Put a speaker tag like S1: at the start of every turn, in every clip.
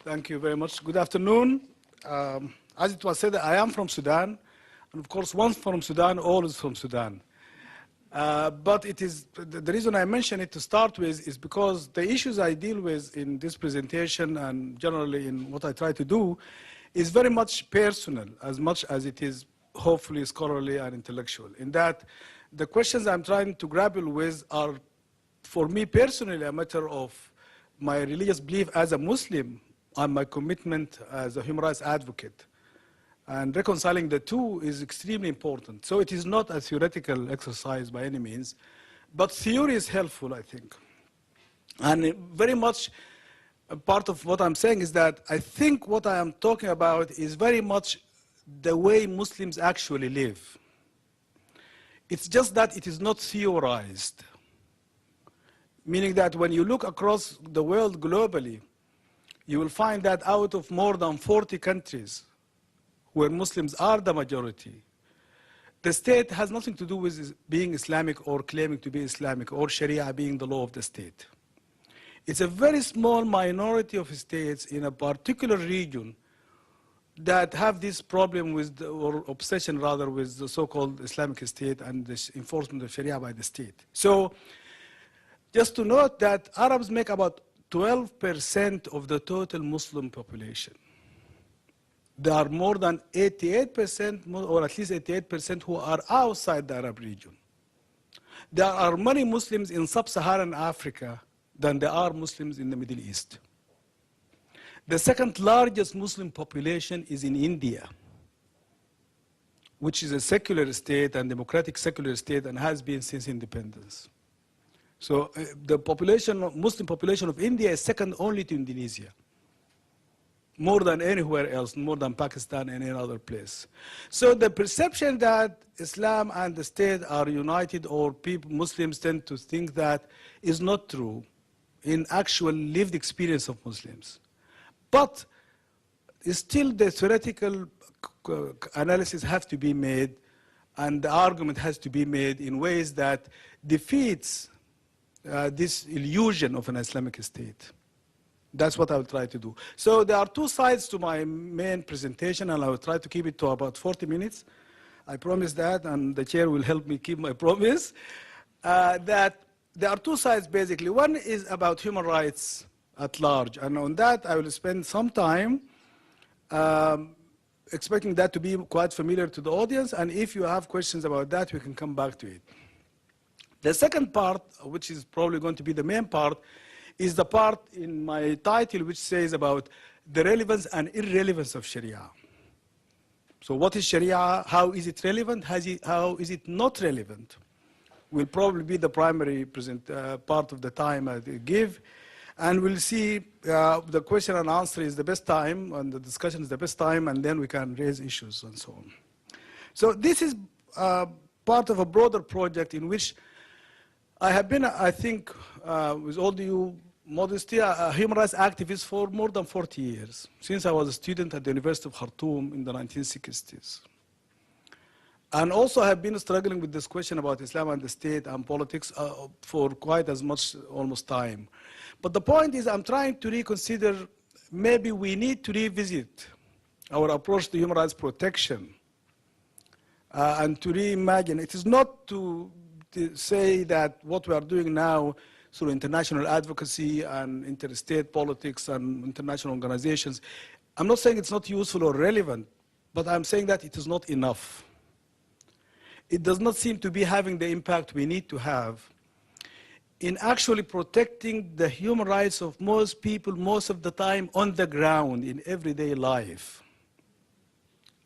S1: Thank you very much. Good afternoon. As it was said, I am from Sudan. And of course, once from Sudan, always from Sudan. But it is the reason I mention it to start with is because the issues I deal with in this presentation and generally in what I try to do is very much personal, as much as it is hopefully scholarly and intellectual. In that, the questions I'm trying to grapple with are, for me personally, a matter of my religious belief as a Muslim and my commitment as a human rights advocate. And reconciling the two is extremely important. So it is not a theoretical exercise by any means, but theory is helpful, I think. And very much a part of what I'm saying is that I think what I am talking about is very much the way Muslims actually live. It's just that it is not theorized, meaning that when you look across the world globally, you will find that out of more than 40 countries where Muslims are the majority, the state has nothing to do with being Islamic or claiming to be Islamic or Sharia being the law of the state. It's a very small minority of states in a particular region that have this problem with, or obsession rather, with the so-called Islamic state and the enforcement of Sharia by the state. So just to note that Arabs make about 12% of the total Muslim population. There are more than 88%, or at least 88%, who are outside the Arab region. There are many Muslims in sub-Saharan Africa than there are Muslims in the Middle East. The second largest Muslim population is in India, which is a secular state and democratic secular state and has been since independence. So the population, Muslim population of India is second only to Indonesia, more than anywhere else, more than Pakistan and any other place. So the perception that Islam and the state are united, or people, Muslims tend to think that, is not true in actual lived experience of Muslims. But still the theoretical analysis has to be made, and the argument has to be made in ways that defeats this illusion of an Islamic state. That's what I will try to do. So there are two sides to my main presentation, and I will try to keep it to about 40 minutes. I promise that, and the chair will help me keep my promise. That there are two sides, basically. One is about human rights at large, and on that I will spend some time expecting that to be quite familiar to the audience, and if you have questions about that, we can come back to it. The second part, which is probably going to be the main part, is the part in my title which says about the relevance and irrelevance of Sharia. So what is Sharia? How is it relevant? How is it not relevant? Will probably be the primary part of the time I give. And we'll see the question and answer is the best time, and the discussion is the best time, and then we can raise issues and so on. So this is part of a broader project in which I have been, I think, with all due modesty, a human rights activist for more than 40 years, since I was a student at the University of Khartoum in the 1960s. And also have been struggling with this question about Islam and the state and politics for quite as much, almost time. But the point is, I'm trying to reconsider, maybe we need to revisit our approach to human rights protection and to reimagine. It is not to say that what we are doing now through international advocacy and interstate politics and international organizations, I'm not saying it's not useful or relevant, but I'm saying that it is not enough. It does not seem to be having the impact we need to have in actually protecting the human rights of most people most of the time on the ground in everyday life.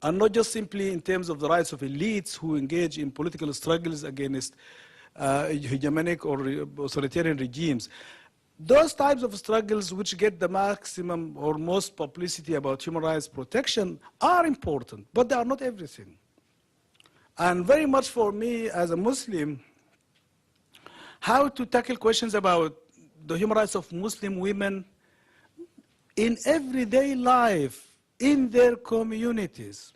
S1: And not just simply in terms of the rights of elites who engage in political struggles against hegemonic or authoritarian regimes. Those types of struggles which get the maximum or most publicity about human rights protection are important, but they are not everything. And very much for me as a Muslim, how to tackle questions about the human rights of Muslim women in everyday life, in their communities,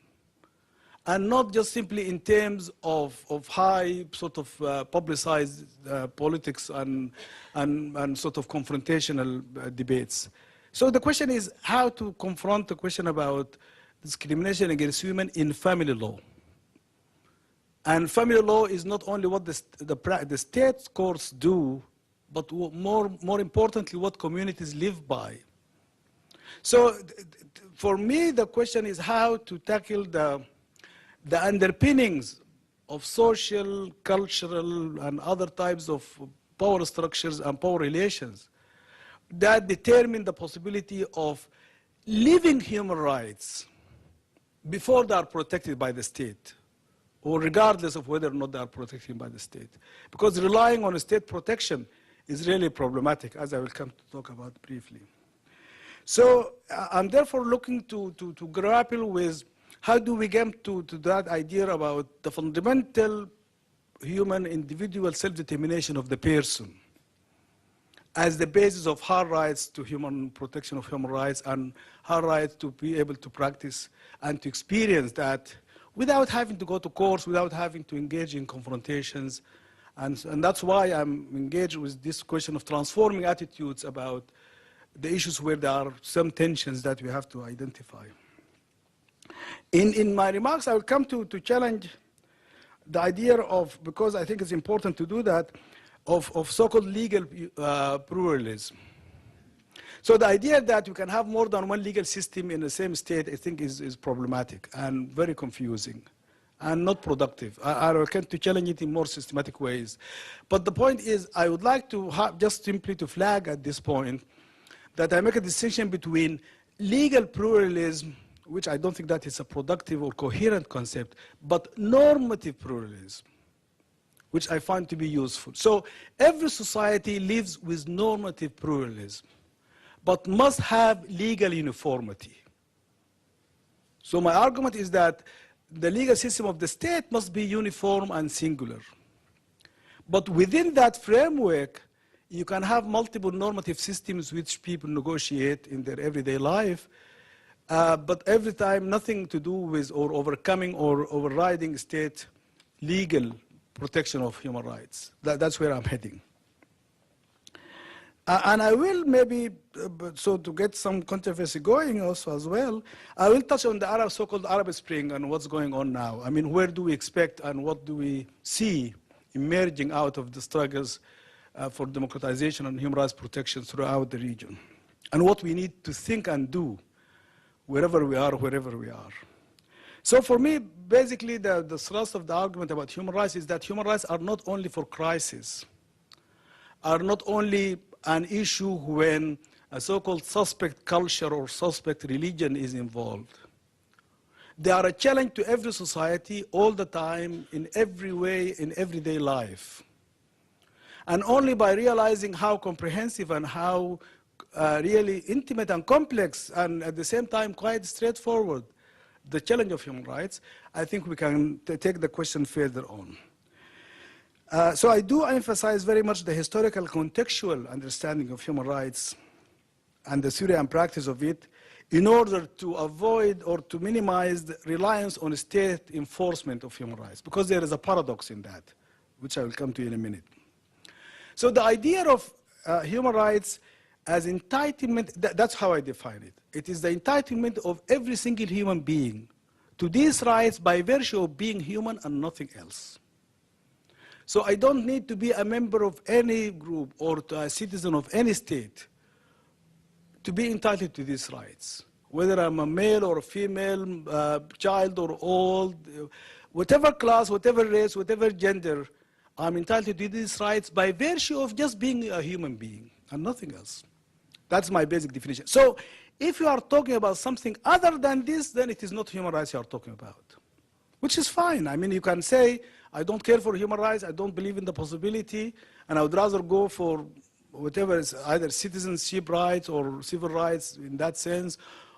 S1: and not just simply in terms of high sort of publicized politics and sort of confrontational debates. So the question is how to confront the question about discrimination against women in family law. And family law is not only what the state courts do, but more importantly, what communities live by. So for me, the question is how to tackle the underpinnings of social, cultural, and other types of power structures and power relations that determine the possibility of living human rights before they are protected by the state, or regardless of whether or not they are protected by the state. Because relying on state protection is really problematic, as I will come to talk about briefly. So I'm therefore looking to grapple with how do we get to that idea about the fundamental human individual self-determination of the person as the basis of her rights to human protection of human rights and her right to be able to practice and to experience that without having to go to courts, without having to engage in confrontations. And that's why I'm engaged with this question of transforming attitudes about the issues where there are some tensions that we have to identify. In my remarks, I will come to challenge the idea of, because I think it's important to do that, of so-called legal pluralism. So the idea that you can have more than one legal system in the same state, I think is problematic and very confusing and not productive. I will come to challenge it in more systematic ways. But the point is, I would like to have just simply to flag at this point that I make a distinction between legal pluralism, which I don't think that is a productive or coherent concept, but normative pluralism, which I find to be useful. So every society lives with normative pluralism, but must have legal uniformity. So my argument is that the legal system of the state must be uniform and singular. But within that framework, you can have multiple normative systems which people negotiate in their everyday life, but every time nothing to do with or overcoming or overriding state legal protection of human rights. That's where I'm heading. And I will maybe, so to get some controversy going also as well, I will touch on the so-called Arab Spring and what's going on now. I mean, where do we expect and what do we see emerging out of the struggles for democratization and human rights protection throughout the region, and what we need to think and do wherever we are, wherever we are. So for me, basically, the thrust of the argument about human rights is that human rights are not only for crisis, are not only an issue when a so-called suspect culture or suspect religion is involved. They are a challenge to every society all the time, in every way, in everyday life. And only by realizing how comprehensive and how really intimate and complex and at the same time quite straightforward the challenge of human rights, I think we can take the question further on. So I do emphasize very much the historical contextual understanding of human rights and the Syrian practice of it in order to avoid or to minimize the reliance on state enforcement of human rights, because there is a paradox in that, which I will come to in a minute. So the idea of human rights as entitlement, that's how I define it. It is the entitlement of every single human being to these rights by virtue of being human and nothing else. So I don't need to be a member of any group or a citizen of any state to be entitled to these rights, whether I'm a male or a female, child or old, whatever class, whatever race, whatever gender, I'm entitled to these rights by virtue of just being a human being and nothing else. That's my basic definition. So if you are talking about something other than this, then it is not human rights you are talking about, which is fine. I mean, you can say, I don't care for human rights, I don't believe in the possibility, and I would rather go for whatever is either citizenship rights or civil rights in that sense,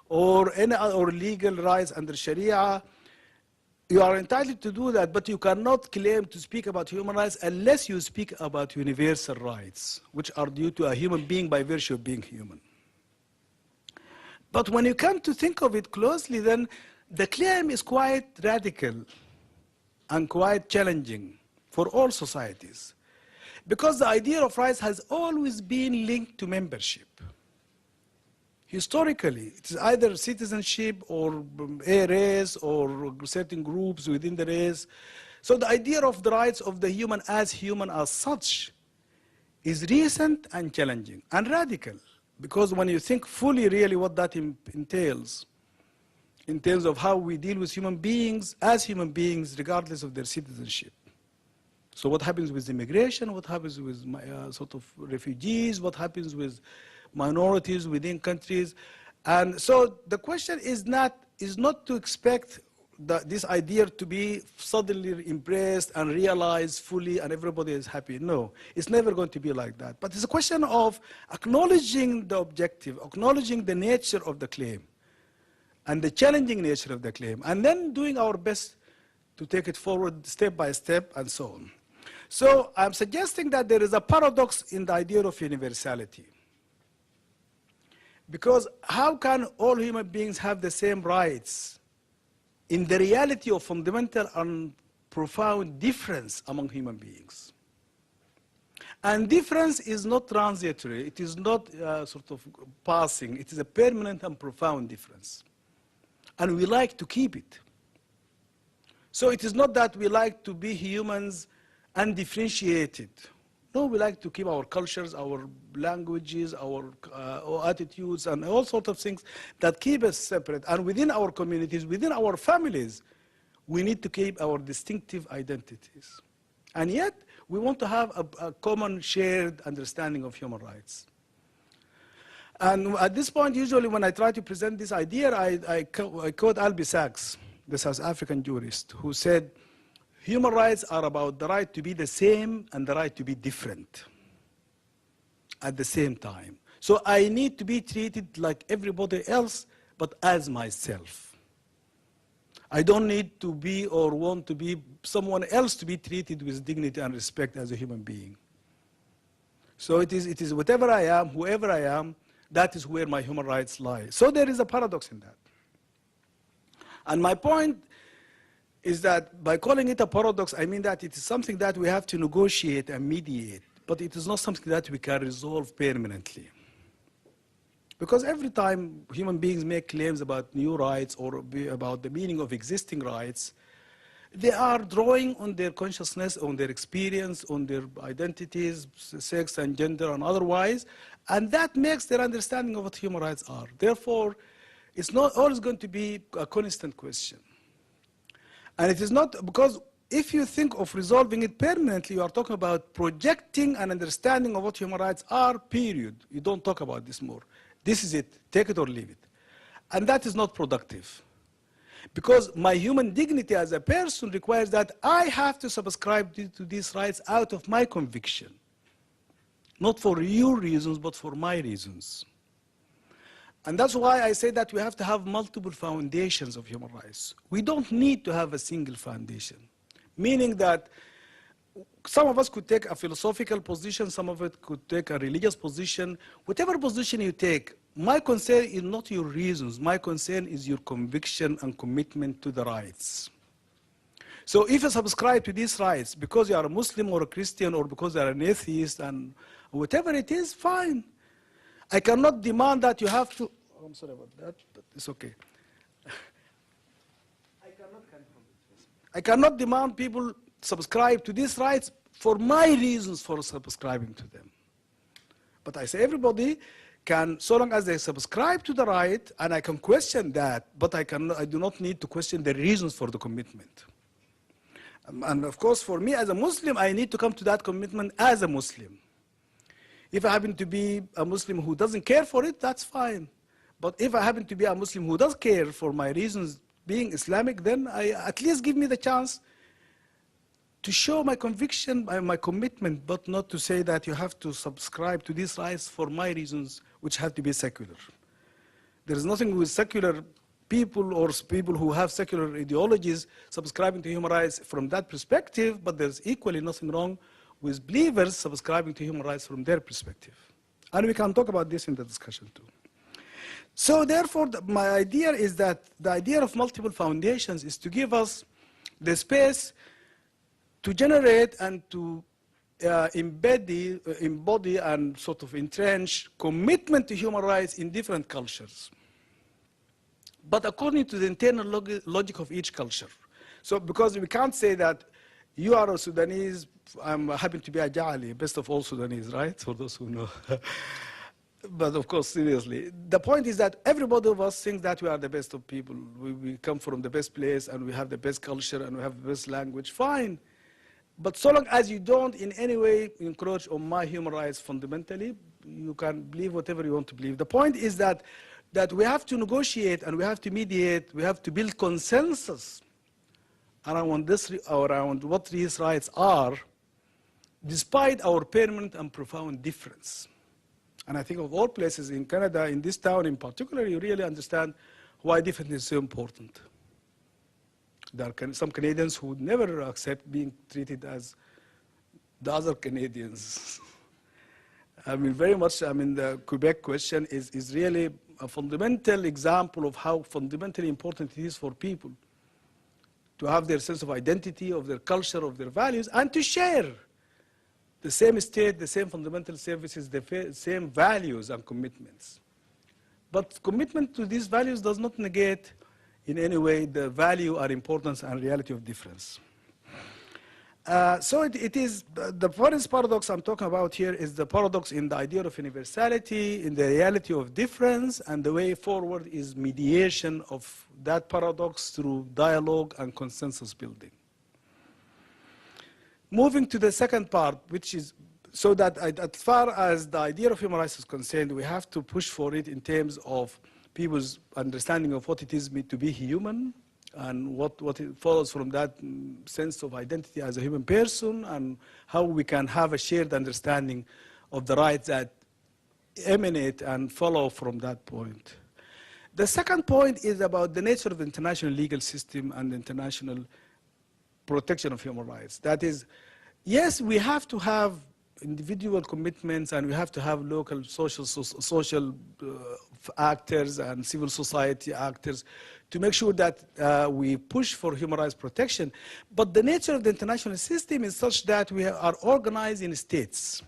S1: or any or legal rights under Sharia. You are entitled to do that, but you cannot claim to speak about human rights unless you speak about universal rights, which are due to a human being by virtue of being human. But when you come to think of it closely, then the claim is quite radical and quite challenging for all societies, because the idea of rights has always been linked to membership. Historically, it is either citizenship or a race or certain groups within the race. So the idea of the rights of the human as such is recent and challenging and radical. Because when you think fully really what that entails, in terms of how we deal with human beings as human beings regardless of their citizenship. So what happens with immigration, what happens with sort of refugees, what happens with minorities within countries. And so the question is not to expect this idea to be suddenly embraced and realized fully and everybody is happy. No, it's never going to be like that. But it's a question of acknowledging the objective, acknowledging the nature of the claim and the challenging nature of the claim, and then doing our best to take it forward step by step and so on. So I'm suggesting that there is a paradox in the idea of universality. Because how can all human beings have the same rights in the reality of fundamental and profound difference among human beings? And difference is not transitory. It is not sort of passing. It is a permanent and profound difference. And we like to keep it. So it is not that we like to be humans undifferentiated. No, we like to keep our cultures, our languages, our attitudes, and all sorts of things that keep us separate. And within our communities, within our families, we need to keep our distinctive identities. And yet, we want to have a common shared understanding of human rights. And at this point, usually when I try to present this idea, I quote Albie Sachs, the South African jurist, who said, human rights are about the right to be the same and the right to be different at the same time. So I need to be treated like everybody else, but as myself. I don't need to be or want to be someone else to be treated with dignity and respect as a human being. So it is whatever I am, whoever I am, that is where my human rights lie. So there is a paradox in that. And my point is that by calling it a paradox, I mean that it is something that we have to negotiate and mediate, but it is not something that we can resolve permanently. Because every time human beings make claims about new rights or about the meaning of existing rights, they are drawing on their consciousness, on their experience, on their identities, sex and gender and otherwise, and that makes their understanding of what human rights are. Therefore, it's not always going to be a constant question. And it is not, because if you think of resolving it permanently, you are talking about projecting an understanding of what human rights are, period. You don't talk about this more. This is it, take it or leave it. And that is not productive. Because my human dignity as a person requires that I have to subscribe to these rights out of my conviction. Not for your reasons, but for my reasons. And that's why I say that we have to have multiple foundations of human rights. We don't need to have a single foundation. Meaning that some of us could take a philosophical position, some of it could take a religious position. Whatever position you take, my concern is not your reasons. My concern is your conviction and commitment to the rights. So if you subscribe to these rights because you are a Muslim or a Christian or because you are an atheist and whatever it is, fine. I cannot demand that you have to, oh, I'm sorry about that, but it's okay. I cannot demand people subscribe to these rights for my reasons for subscribing to them. But I say everybody can, so long as they subscribe to the right, and I can question that, but I do not need to question the reasons for the commitment. And of course, for me as a Muslim, I need to come to that commitment as a Muslim. If I happen to be a Muslim who doesn't care for it, that's fine. But if I happen to be a Muslim who does care for my reasons being Islamic, then at least give me the chance to show my conviction and my commitment, but not to say that you have to subscribe to these rights for my reasons, which have to be secular. There is nothing with secular people or people who have secular ideologies subscribing to human rights from that perspective, but there's equally nothing wrong with believers subscribing to human rights from their perspective. And we can talk about this in the discussion too. So therefore, my idea is that the idea of multiple foundations is to give us the space to generate and to embody and sort of entrench commitment to human rights in different cultures, but according to the internal logic of each culture. So because we can't say that you are a Sudanese, I'm happen to be a Ja'ali, best of all Sudanese, right? For those who know. But of course, seriously, the point is that everybody of us thinks that we are the best of people. We come from the best place and we have the best culture and we have the best language, fine. But so long as you don't in any way encroach on my human rights fundamentally, you can believe whatever you want to believe. The point is that we have to negotiate and we have to mediate, we have to build consensus around this, around what these rights are, despite our permanent and profound difference. And I think of all places in Canada, in this town in particular, you really understand why difference is so important. There are some Canadians who would never accept being treated as the other Canadians. I mean, very much, I mean, the Quebec question is really a fundamental example of how fundamentally important it is for people to have their sense of identity, of their culture, of their values, and to share the same state, the same fundamental services, the same values and commitments. But commitment to these values does not negate in any way the value or importance and reality of difference. So it is, the first paradox I'm talking about here is the paradox in the idea of universality, in the reality of difference, and the way forward is mediation of that paradox through dialogue and consensus building. Moving to the second part, which is so that as far as the idea of human rights is concerned, we have to push for it in terms of people's understanding of what it is to be human and what it follows from that sense of identity as a human person, and how we can have a shared understanding of the rights that emanate and follow from that point. The second point is about the nature of the international legal system and the international protection of human rights. That is, yes, we have to have individual commitments and we have to have local social actors and civil society actors to make sure that we push for human rights protection. But the nature of the international system is such that we are organized in states,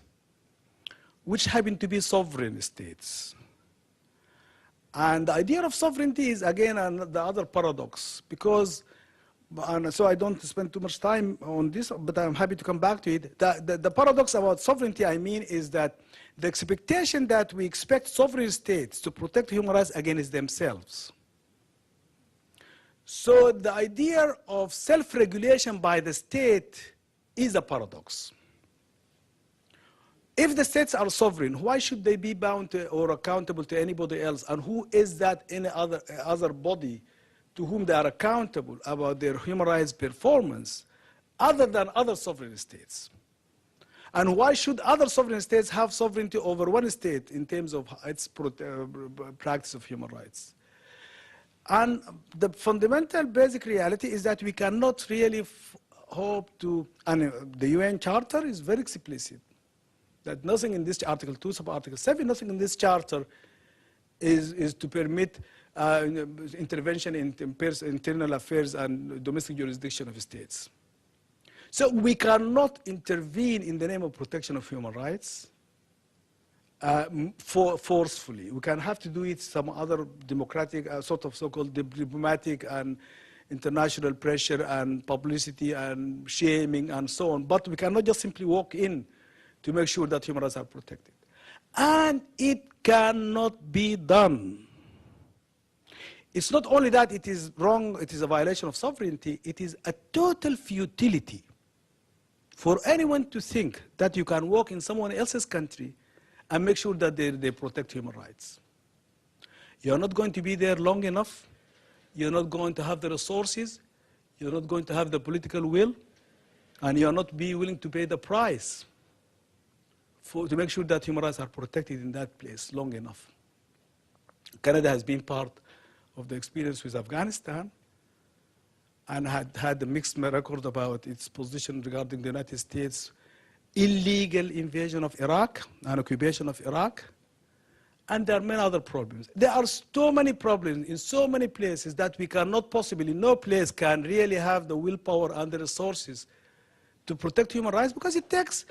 S1: which happen to be sovereign states. And the idea of sovereignty is, again, the other paradox, because, and so I don't spend too much time on this, but I'm happy to come back to it. The paradox about sovereignty, I mean, is that the expectation that we expect sovereign states to protect human rights against themselves. So the idea of self-regulation by the state is a paradox. If the states are sovereign, why should they be bound to or accountable to anybody else? And who is that any other body to whom they are accountable about their human rights performance other than other sovereign states? And why should other sovereign states have sovereignty over one state in terms of its practice of human rights? And the fundamental basic reality is that we cannot really hope to, and the UN Charter is very explicit, that nothing in this Article 2, sub-Article 7, nothing in this Charter is to permit intervention in internal affairs and domestic jurisdiction of states. So we cannot intervene in the name of protection of human rights forcefully. We can have to do it some other democratic, sort of so-called diplomatic and international pressure and publicity and shaming and so on. But we cannot just simply walk in to make sure that human rights are protected. And it cannot be done. It's not only that it is wrong, it is a violation of sovereignty, it is a total futility for anyone to think that you can walk in someone else's country and make sure that they protect human rights. You're not going to be there long enough, you're not going to have the resources, you're not going to have the political will, and you're not be willing to pay the price to make sure that human rights are protected in that place long enough. Canada has been part of the experience with Afghanistan and had a mixed record about its position regarding the United States' illegal invasion of Iraq and occupation of Iraq. And there are many other problems. There are so many problems in so many places that we cannot possibly, no place can really have the willpower and the resources to protect human rights, because it takes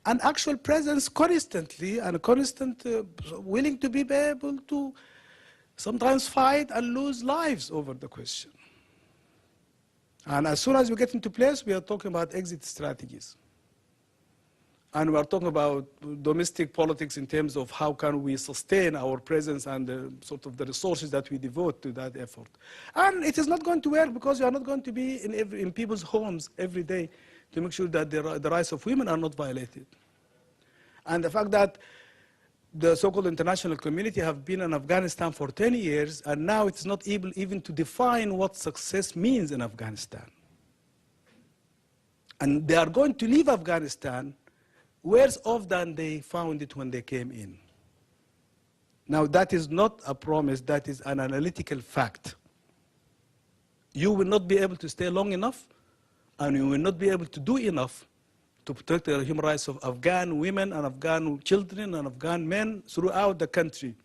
S1: and actual presence constantly, and constant willing to be able to sometimes fight and lose lives over the question. And as soon as we get into place, we are talking about exit strategies. And we are talking about domestic politics in terms of how can we sustain our presence and the, sort of the resources that we devote to that effort. And it is not going to work because you are not going to be in people's homes every day to make sure that the rights of women are not violated. And the fact that the so-called international community have been in Afghanistan for 10 years, and now it's not able even to define what success means in Afghanistan. And they are going to leave Afghanistan worse off than they found it when they came in. Now, that is not a promise, that is an analytical fact. You will not be able to stay long enough, and you will not be able to do enough to protect the human rights of Afghan women and Afghan children and Afghan men throughout the country.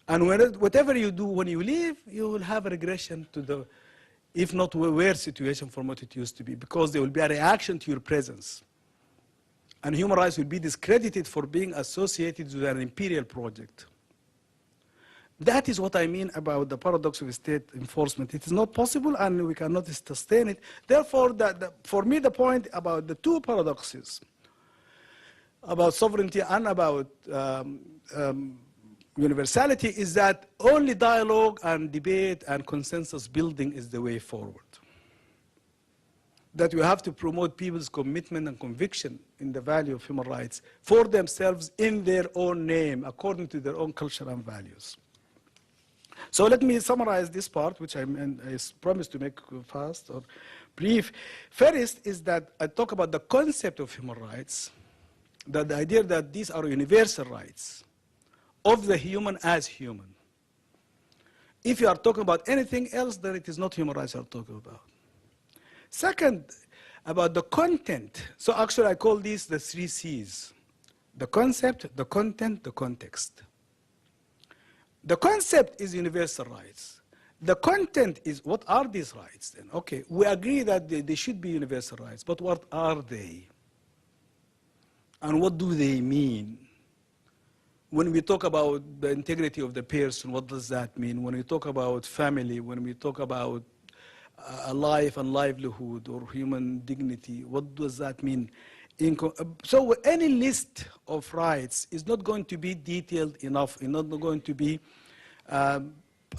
S1: And whatever you do when you leave, you will have a regression to the, if not worse situation from what it used to be, because there will be a reaction to your presence. And human rights will be discredited for being associated with an imperial project. That is what I mean about the paradox of state enforcement. It is not possible, and we cannot sustain it. Therefore, for me, the point about the two paradoxes, about sovereignty and about universality, is that only dialogue and debate and consensus building is the way forward. That we have to promote people's commitment and conviction in the value of human rights for themselves in their own name, according to their own culture and values. So let me summarize this part, which I promised to make fast or brief. First is that I talk about the concept of human rights, that the idea that these are universal rights of the human as human. If you are talking about anything else, then it is not human rights you are talking about. Second, about the content. So actually I call these the 3 C's. The concept, the content, the context. The concept is universal rights. The content is, what are these rights then? Okay, we agree that they should be universal rights, but what are they? And what do they mean? When we talk about the integrity of the person, what does that mean? When we talk about family, when we talk about a life and livelihood or human dignity, what does that mean? So any list of rights is not going to be detailed enough, it's not going to be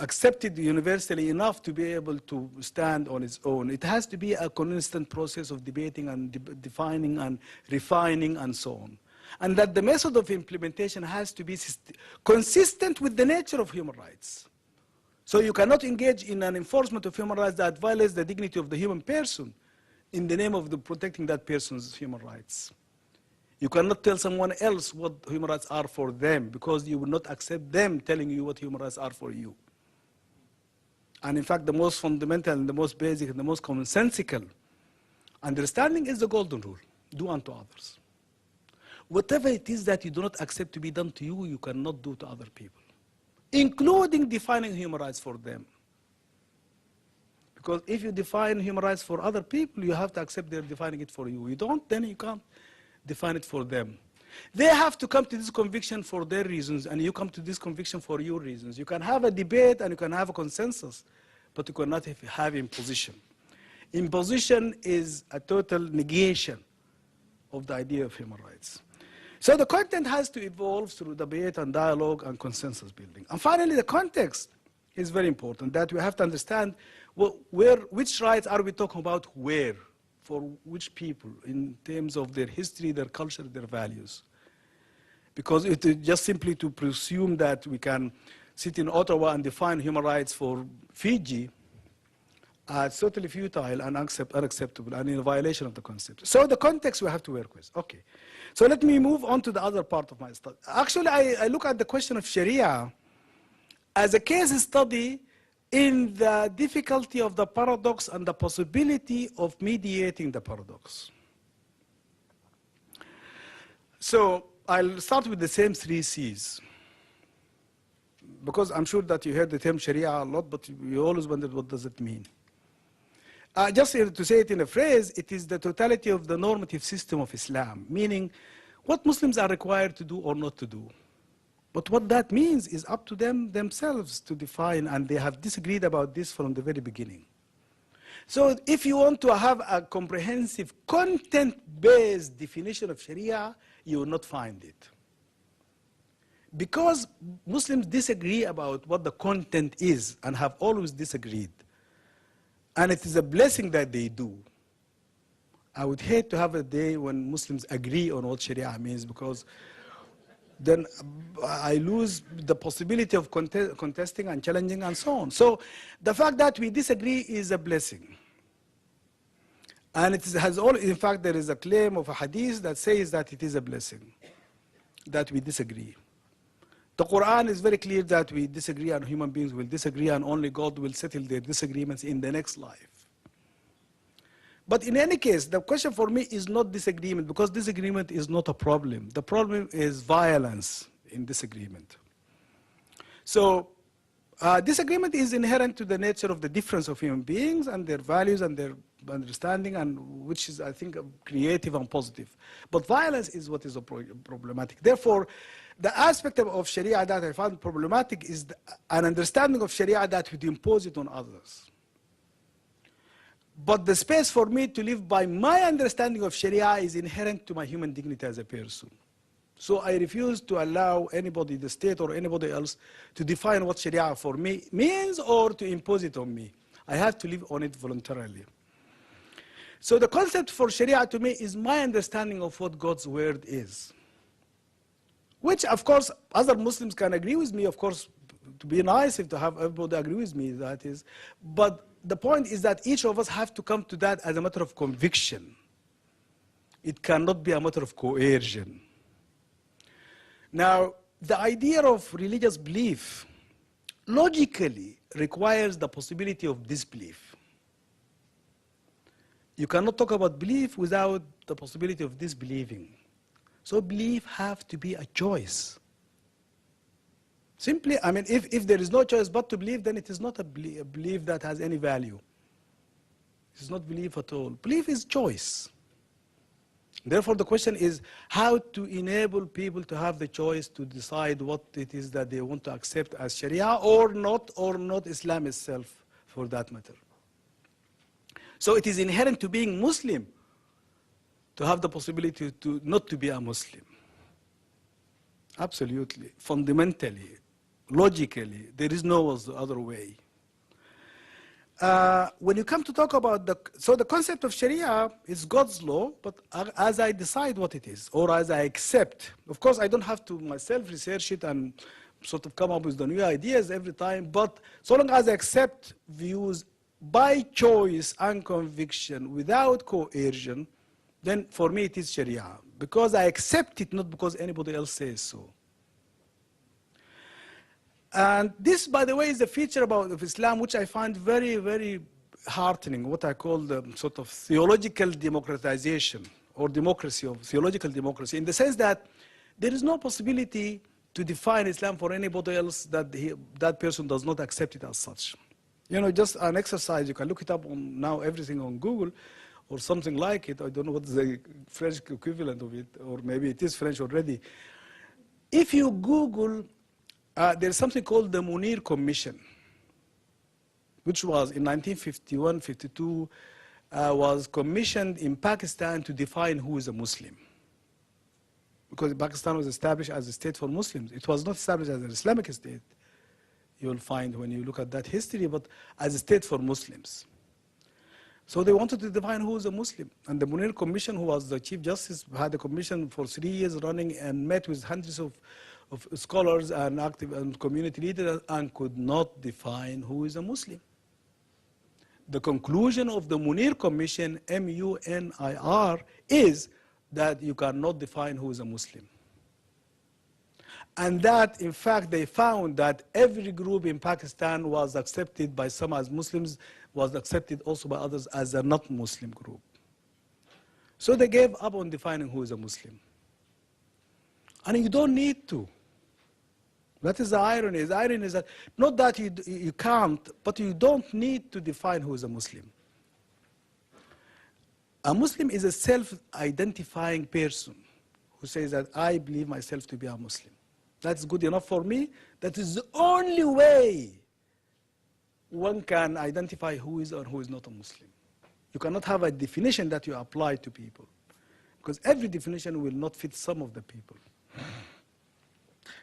S1: accepted universally enough to be able to stand on its own. It has to be a constant process of debating and defining and refining and so on. And that the method of implementation has to be consistent with the nature of human rights. So you cannot engage in an enforcement of human rights that violates the dignity of the human person in the name of protecting that person's human rights. You cannot tell someone else what human rights are for them because you will not accept them telling you what human rights are for you. And in fact, the most fundamental and the most basic and the most commonsensical understanding is the golden rule: do unto others. Whatever it is that you do not accept to be done to you, you cannot do to other people, including defining human rights for them. Because if you define human rights for other people, you have to accept they're defining it for you. You don't, then you can't define it for them. They have to come to this conviction for their reasons, and you come to this conviction for your reasons. You can have a debate and you can have a consensus, but you cannot have imposition. Imposition is a total negation of the idea of human rights. So the content has to evolve through debate and dialogue and consensus building. And finally, the context is very important, that we have to understand which rights are we talking about where, for which people, in terms of their history, their culture, their values. Because it is just simply to presume that we can sit in Ottawa and define human rights for Fiji, it's totally futile and unacceptable and in violation of the concept. So the context we have to work with. Okay. So let me move on to the other part of my study. Actually, I look at the question of Sharia as a case study in the difficulty of the paradox and the possibility of mediating the paradox. So I'll start with the same 3 C's. Because I'm sure that you heard the term Sharia a lot, but you always wondered what does it mean. Just to say it in a phrase, it is the totality of the normative system of Islam, meaning what Muslims are required to do or not to do. But what that means is up to them themselves to define, and they have disagreed about this from the very beginning. So if you want to have a comprehensive, content-based definition of Sharia, you will not find it. Because Muslims disagree about what the content is and have always disagreed. And it is a blessing that they do. I would hate to have a day when Muslims agree on what Sharia means, because then I lose the possibility of contesting and challenging and so on. So the fact that we disagree is a blessing. And it has all, in fact, there is a claim of a hadith that says that it is a blessing, that we disagree. The Quran is very clear that we disagree and human beings will disagree and only God will settle their disagreements in the next life. But in any case, the question for me is not disagreement, because disagreement is not a problem. The problem is violence in disagreement. So disagreement is inherent to the nature of the difference of human beings and their values and their understanding, and which is, I think, creative and positive. But violence is what is problematic. Therefore, the aspect of Sharia that I found problematic is an understanding of Sharia that would impose it on others. But the space for me to live by my understanding of Sharia is inherent to my human dignity as a person. So I refuse to allow anybody, the state or anybody else, to define what Sharia for me means or to impose it on me. I have to live on it voluntarily. So the concept for Sharia to me is my understanding of what God's word is. Which, of course, other Muslims can agree with me, of course, to be nice if to have everybody agree with me, that is. But the point is that each of us have to come to that as a matter of conviction. It cannot be a matter of coercion. Now, the idea of religious belief logically requires the possibility of disbelief. You cannot talk about belief without the possibility of disbelieving. So belief has to be a choice. Simply, I mean, if there is no choice but to believe, then it is not a belief that has any value. It's not belief at all. Belief is choice. Therefore, the question is how to enable people to have the choice to decide what it is that they want to accept as Sharia or not Islam itself, for that matter. So it is inherent to being Muslim to have the possibility to not to be a Muslim. Absolutely, fundamentally, logically, there is no other way. When you come to talk about the concept of Sharia is God's law, but as I decide what it is, or as I accept, of course I don't have to myself research it and sort of come up with the new ideas every time, but so long as I accept views by choice and conviction without coercion, then for me it is Sharia, because I accept it, not because anybody else says so. And this, by the way, is a feature of Islam which I find very, very heartening, what I call the sort of theological democratization or democracy, of theological democracy, in the sense that there is no possibility to define Islam for anybody else that person does not accept it as such. You know, just an exercise, you can look it up on now everything on Google or something like it. I don't know what is the French equivalent of it, or maybe it is French already. If you Google, there's something called the Munir Commission, which was in 1951-52, was commissioned in Pakistan to define who is a Muslim. Because Pakistan was established as a state for Muslims. It was not established as an Islamic state, you'll find when you look at that history, but as a state for Muslims. So they wanted to define who is a Muslim. And the Munir Commission, who was the Chief Justice, had a commission for 3 years running and met with hundreds of scholars and active and community leaders and could not define who is a Muslim. The conclusion of the Munir Commission, M-U-N-I-R, is that you cannot define who is a Muslim. And that, in fact, they found that every group in Pakistan was accepted by some as Muslims, was accepted also by others as a not Muslim group. So they gave up on defining who is a Muslim. And you don't need to. That is the irony. The irony is that not that you can't, but you don't need to define who is a Muslim. A Muslim is a self-identifying person who says that I believe myself to be a Muslim. That's good enough for me. That is the only way one can identify who is or who is not a Muslim. You cannot have a definition that you apply to people, because every definition will not fit some of the people.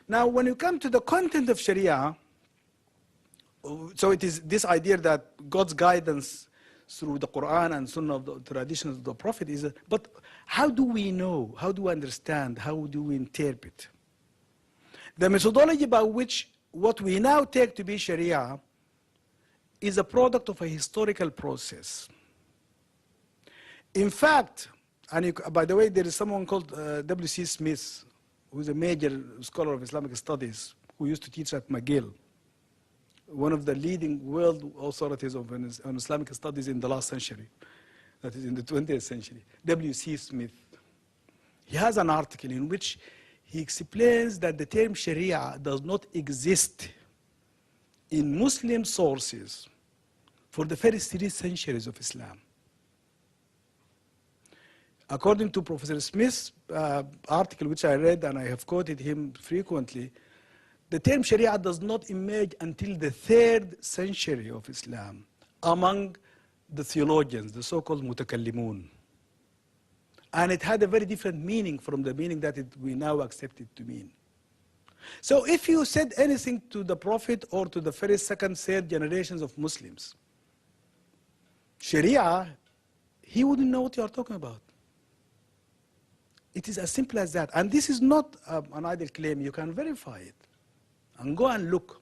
S1: Now, when you come to the content of Sharia, so it is this idea that God's guidance through the Quran and Sunnah of the traditions of the Prophet is, but how do we know? How do we understand? How do we interpret? The methodology by which what we now take to be Sharia is a product of a historical process. In fact, and by the way, there is someone called W.C. Smith, who is a major scholar of Islamic studies, who used to teach at McGill, one of the leading world authorities on Islamic studies in the last century, that is in the 20th century, W.C. Smith. He has an article in which he explains that the term Sharia does not exist in Muslim sources for the first 3 centuries of Islam. According to Professor Smith's article, which I read and I have quoted him frequently, the term Sharia does not emerge until the 3rd century of Islam among the theologians, the so-called mutakallimun. And it had a very different meaning from the meaning that we now accept it to mean. So if you said anything to the Prophet or to the first, second, third generations of Muslims, Sharia, he wouldn't know what you are talking about. It is as simple as that. And this is not an idle claim. You can verify it and go and look.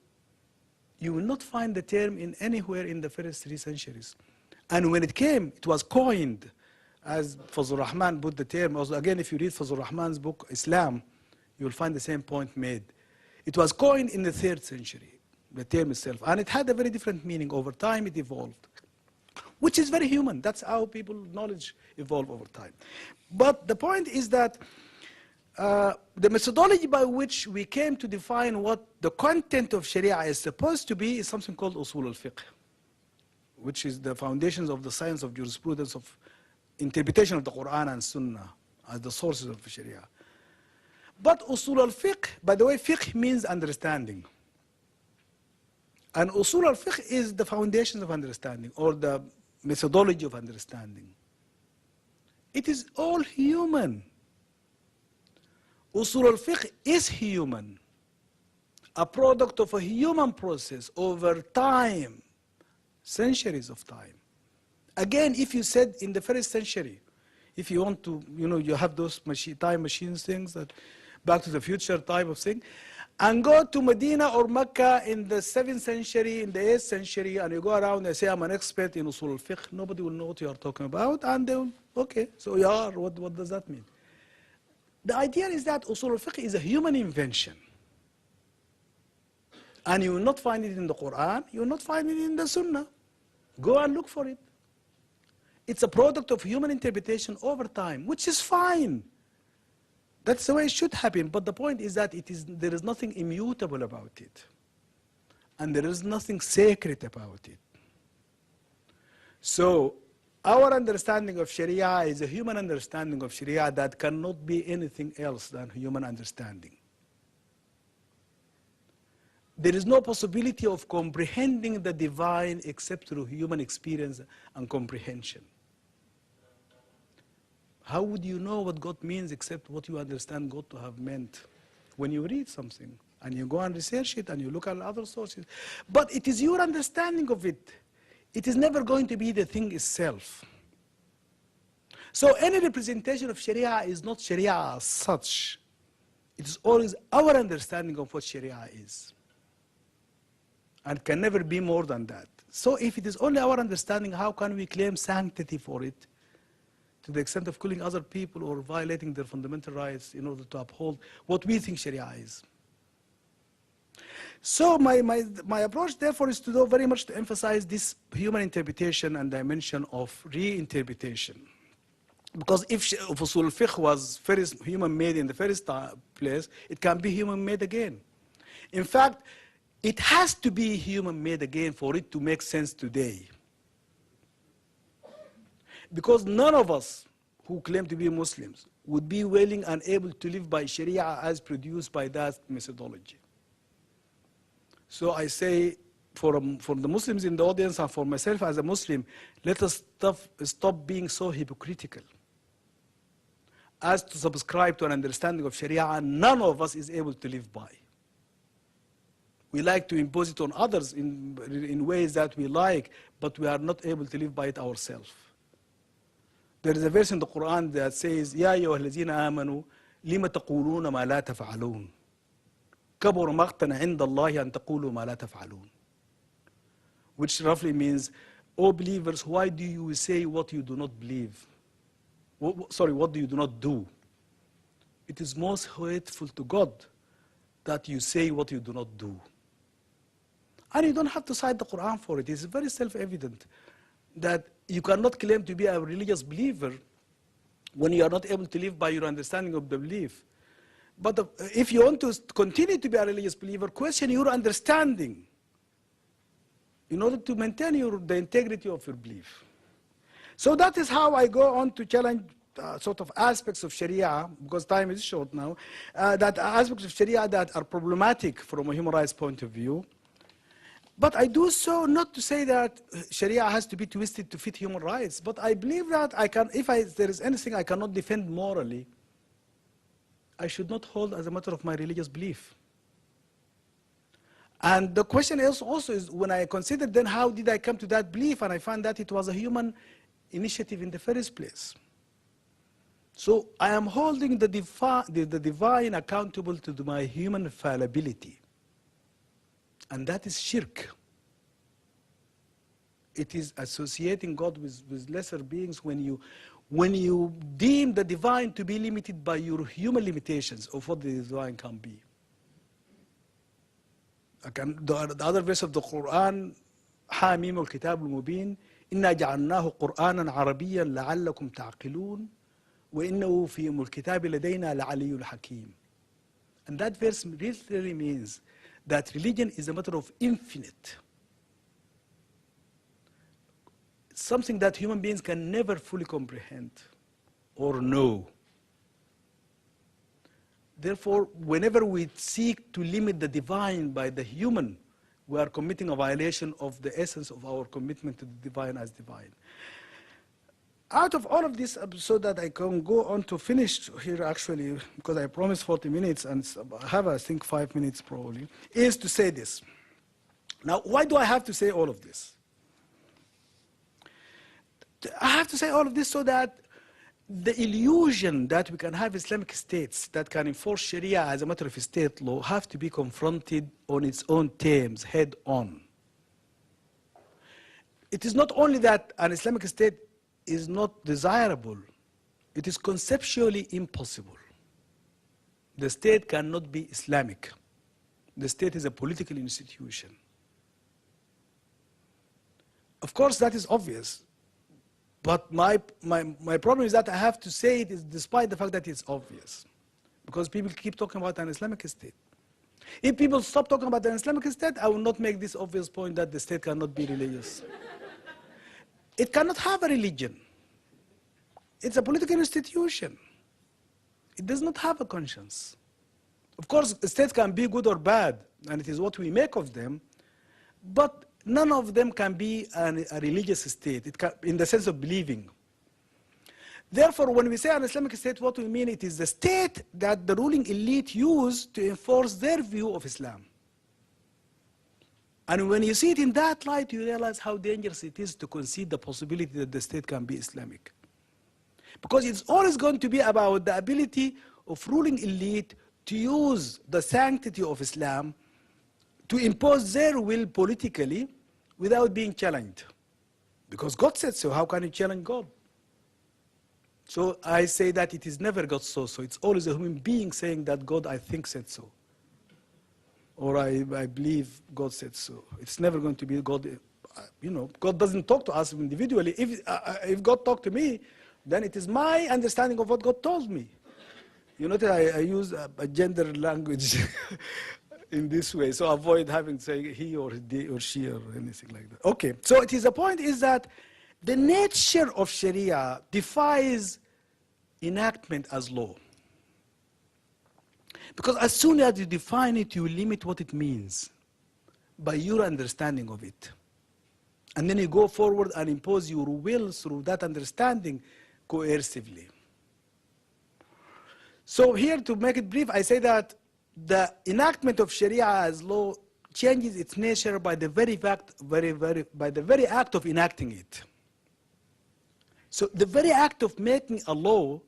S1: You will not find the term in anywhere in the first 3 centuries. And when it came, it was coined, as Fazlur Rahman put the term. Also, again, if you read Fazlur Rahman's book, Islam, you will find the same point made. It was coined in the 3rd century, the term itself. And it had a very different meaning. Over time, it evolved, which is very human. That's how knowledge evolve over time. But the point is that the methodology by which we came to define what the content of Sharia is supposed to be is something called usul al-fiqh, which is the foundations of the science of jurisprudence of interpretation of the Quran and Sunnah as the sources of Sharia. But usul al-fiqh, by the way, fiqh means understanding. And usul al-fiqh is the foundations of understanding, or the methodology of understanding. It is all human. Usul al-fiqh is human, a product of a human process over time, centuries of time. Again, if you said in the 1st century, if you want to, you have those time machines things, that Back to the Future type of thing, and go to Medina or Mecca in the 7th century, in the 8th century, and you go around and say, I'm an expert in usul al-fiqh, nobody will know what you are talking about, and they will, okay, so you are, what does that mean? The idea is that usul al-fiqh is a human invention. And you will not find it in the Quran, you will not find it in the Sunnah. Go and look for it. It's a product of human interpretation over time, which is fine. That's the way it should happen. But the point is that there is nothing immutable about it. And there is nothing sacred about it. So our understanding of Sharia is a human understanding of Sharia that cannot be anything else than human understanding. There is no possibility of comprehending the divine except through human experience and comprehension. How would you know what God means except what you understand God to have meant when you read something and you go and research it and you look at other sources? But it is your understanding of it. It is never going to be the thing itself. So any representation of Sharia is not Sharia as such. It is always our understanding of what Sharia is. And can never be more than that. So if it is only our understanding, how can we claim sanctity for it to the extent of killing other people or violating their fundamental rights in order to uphold what we think Sharia is? So my approach, therefore, is to do very much to emphasize this human interpretation and dimension of reinterpretation. Because if usul al-fiqh was first human-made in the first place, it can be human-made again. In fact, it has to be human-made again for it to make sense today. Because none of us who claim to be Muslims would be willing and able to live by Sharia as produced by that methodology. So I say, for the Muslims in the audience and for myself as a Muslim, let us stop being so hypocritical as to subscribe to an understanding of Sharia and none of us is able to live by. We like to impose it on others in ways that we like, but we are not able to live by it ourselves. There is a verse in the Quran that says, يَا أَيُّهَا الَّذِينَ آمَنُوا لِمَ تَقُولُونَ مَا لَا تَفْعَلُونَ كَبُرَ مَقْتًا عِنْدَ اللَّهِ أَن تَقُولُوا مَا لَا تَفْعَلُونَ, which roughly means, O believers, why do you say what you do not believe? What do you do not do? It is most hateful to God that you say what you do not do. And you don't have to cite the Quran for it. It's very self-evident that you cannot claim to be a religious believer when you are not able to live by your understanding of the belief. But if you want to continue to be a religious believer, question your understanding in order to maintain the integrity of your belief. So that is how I go on to challenge sort of aspects of Sharia, because time is short now, that aspects of Sharia that are problematic from a human rights point of view. But I do so not to say that Sharia has to be twisted to fit human rights, but I believe that if there is anything I cannot defend morally, I should not hold as a matter of my religious belief. And the question is also when I consider then how did I come to that belief, and I find that it was a human initiative in the first place. So I am holding the divine accountable to my human fallibility. And that is shirk. It is associating God with lesser beings when you deem the divine to be limited by your human limitations of what the divine can be. Again, the other verse of the Quran, حاميم الكتاب المبين إنا جعلناه قرآنا عربيا لعلكم تعقلون وإنه في الكتاب لدينا لعلي حكيم. And that verse literally means that religion is a matter of infinite. It's something that human beings can never fully comprehend or know. Therefore, whenever we seek to limit the divine by the human, we are committing a violation of the essence of our commitment to the divine as divine. Out of all of this, so that I can go on to finish here actually, because I promised 40 minutes and I have, I think, 5 minutes probably, is to say this. Now, why do I have to say all of this? I have to say all of this so that the illusion that we can have Islamic states that can enforce Sharia as a matter of state law have to be confronted on its own terms, head on. It is not only that an Islamic state is not desirable, it is conceptually impossible. The state cannot be Islamic. The state is a political institution. Of course, that is obvious. But my problem is that I have to say it is despite the fact that it's obvious. Because people keep talking about an Islamic state. If people stop talking about an Islamic state, I will not make this obvious point that the state cannot be religious. It cannot have a religion. It's a political institution. It does not have a conscience. Of course, states can be good or bad, and it is what we make of them, but none of them can be a religious state in the sense of believing. Therefore, when we say an Islamic state, what we mean, it is the state that the ruling elite use to enforce their view of Islam. And when you see it in that light, you realize how dangerous it is to concede the possibility that the state can be Islamic. Because it's always going to be about the ability of ruling elite to use the sanctity of Islam to impose their will politically without being challenged. Because God said so, how can you challenge God? So I say that it is never God so, it's always a human being saying that God, I think, said so. Or I believe God said so. It's never going to be God. God doesn't talk to us individually. If God talked to me, then it is my understanding of what God told me. You notice I use a gender language in this way, so avoid having to say he or they or she or anything like that. Okay, so the point is that the nature of Sharia defies enactment as law. Because as soon as you define it, you limit what it means by your understanding of it. And then you go forward and impose your will through that understanding coercively. So here, to make it brief, I say that the enactment of Sharia as law changes its nature by the very act of enacting it. So the very act of making a law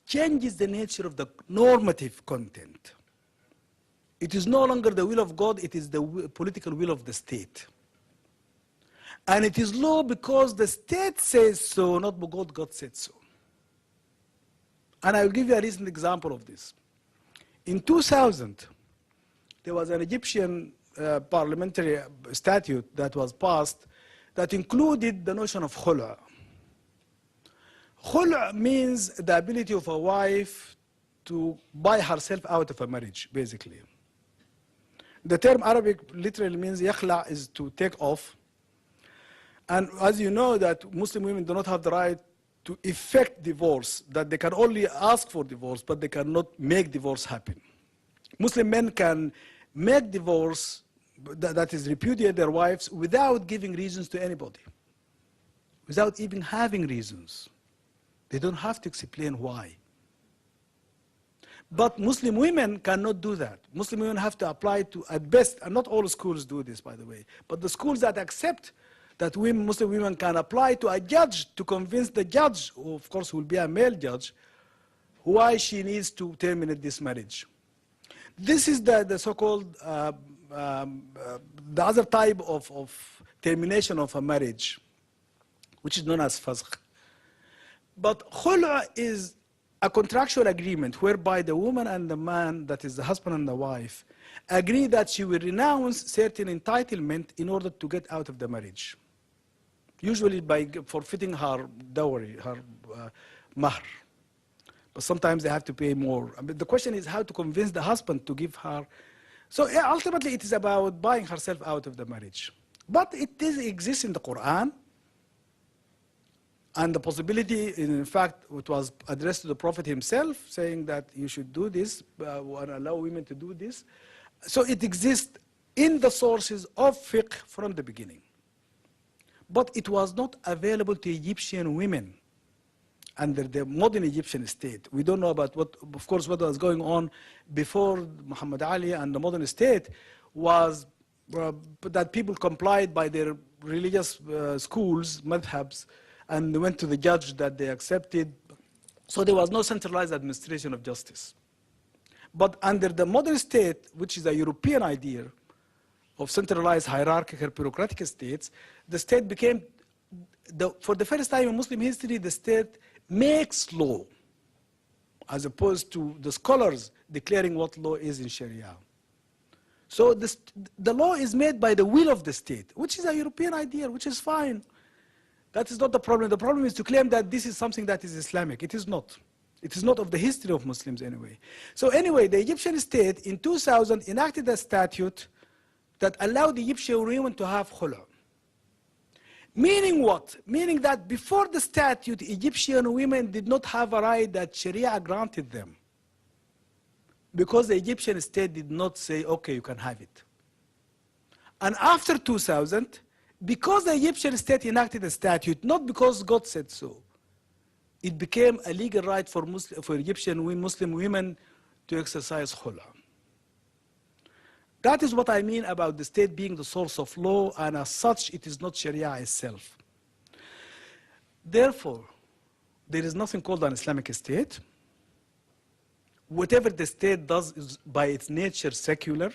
S1: changes the nature of the normative content. It is no longer the will of God, it is the political will of the state. And it is law because the state says so, not because God said so. And I will give you a recent example of this. In 2000, there was an Egyptian parliamentary statute that was passed that included the notion of khula. Khula means the ability of a wife to buy herself out of a marriage, basically. The term Arabic literally means yakhla, is to take off. And as you know, that Muslim women do not have the right to effect divorce, that they can only ask for divorce, but they cannot make divorce happen. Muslim men can make divorce, that is repudiate their wives, without giving reasons to anybody, without even having reasons. They don't have to explain why. But Muslim women cannot do that. Muslim women have to apply to, at best, and not all schools do this, by the way, but the schools that accept that Muslim women can apply to a judge to convince the judge, who of course will be a male judge, why she needs to terminate this marriage. This is the so-called, the other type of termination of a marriage, which is known as fasq. But khula is a contractual agreement whereby the woman and the man, that is the husband and the wife, agree that she will renounce certain entitlement in order to get out of the marriage. Usually by forfeiting her dowry, her mahr. But sometimes they have to pay more. I mean, the question is how to convince the husband to give her. So yeah, ultimately it is about buying herself out of the marriage. But it exists in the Quran. And the possibility, in fact, it was addressed to the Prophet himself, saying that you should do this, and allow women to do this. So it exists in the sources of fiqh from the beginning. But it was not available to Egyptian women under the modern Egyptian state. We don't know about what, of course, what was going on before Muhammad Ali, and the modern state was that people complied by their religious schools, madhabs, and they went to the judge that they accepted. So there was no centralized administration of justice. But under the modern state, which is a European idea of centralized hierarchical bureaucratic states, the state became, for the first time in Muslim history, the state makes law, as opposed to the scholars declaring what law is in Sharia. So the law is made by the will of the state, which is a European idea, which is fine. That is not the problem. The problem is to claim that this is something that is Islamic. It is not. It is not of the history of Muslims anyway. So anyway, the Egyptian state in 2000 enacted a statute that allowed the Egyptian women to have khula. Meaning what? Meaning that before the statute, Egyptian women did not have a right that Sharia granted them, because the Egyptian state did not say, okay, you can have it. And after 2000, because the Egyptian state enacted a statute, not because God said so, it became a legal right for Egyptian Muslim women to exercise khula. That is what I mean about the state being the source of law, and as such, it is not Sharia itself. Therefore, there is nothing called an Islamic state. Whatever the state does is by its nature secular,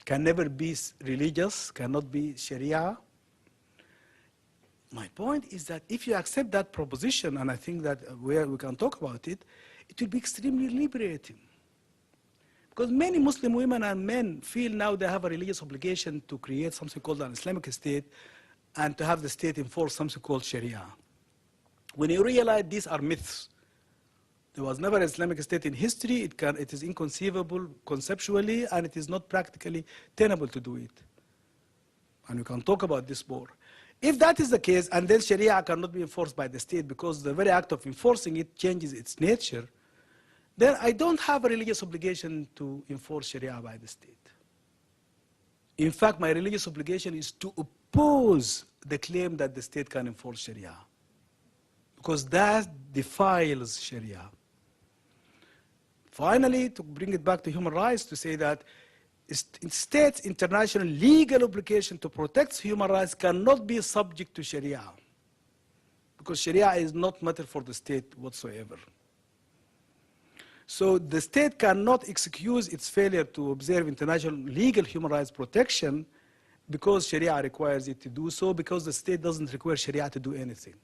S1: can never be religious, cannot be Sharia. My point is that if you accept that proposition, and I think that where we can talk about it, it will be extremely liberating. Because many Muslim women and men feel now they have a religious obligation to create something called an Islamic state and to have the state enforce something called Sharia. When you realize these are myths, there was never an Islamic state in history. It is inconceivable conceptually, and it is not practically tenable to do it. And we can talk about this more. If that is the case, and then Sharia cannot be enforced by the state because the very act of enforcing it changes its nature, then I don't have a religious obligation to enforce Sharia by the state. In fact, my religious obligation is to oppose the claim that the state can enforce Sharia, because that defiles Sharia. Finally, to bring it back to human rights, to say that states' international legal obligation to protect human rights cannot be subject to Sharia, because Sharia is not matter for the state whatsoever. So the state cannot excuse its failure to observe international legal human rights protection because Sharia requires it to do so, because the state doesn't require Sharia to do anything.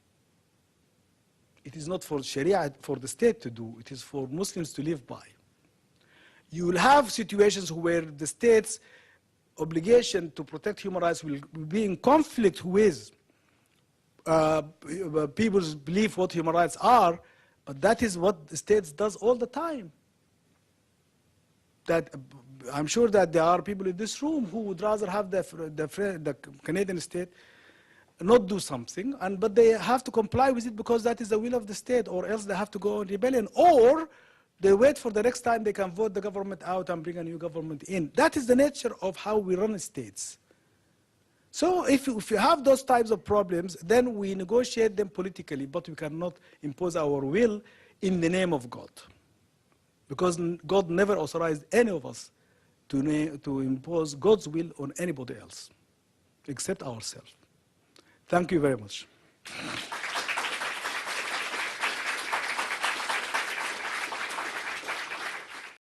S1: It is not for Sharia for the state to do, it is for Muslims to live by. You will have situations where the state's obligation to protect human rights will be in conflict with people's belief what human rights are, but that is what the states does all the time. That I'm sure that there are people in this room who would rather have the Canadian state not do something, but they have to comply with it because that is the will of the state, or else they have to go in rebellion, or they wait for the next time they can vote the government out and bring a new government in. That is the nature of how we run states. So if you have those types of problems, then we negotiate them politically, but we cannot impose our will in the name of God. Because God never authorized any of us to impose God's will on anybody else, except ourselves. Thank you very much.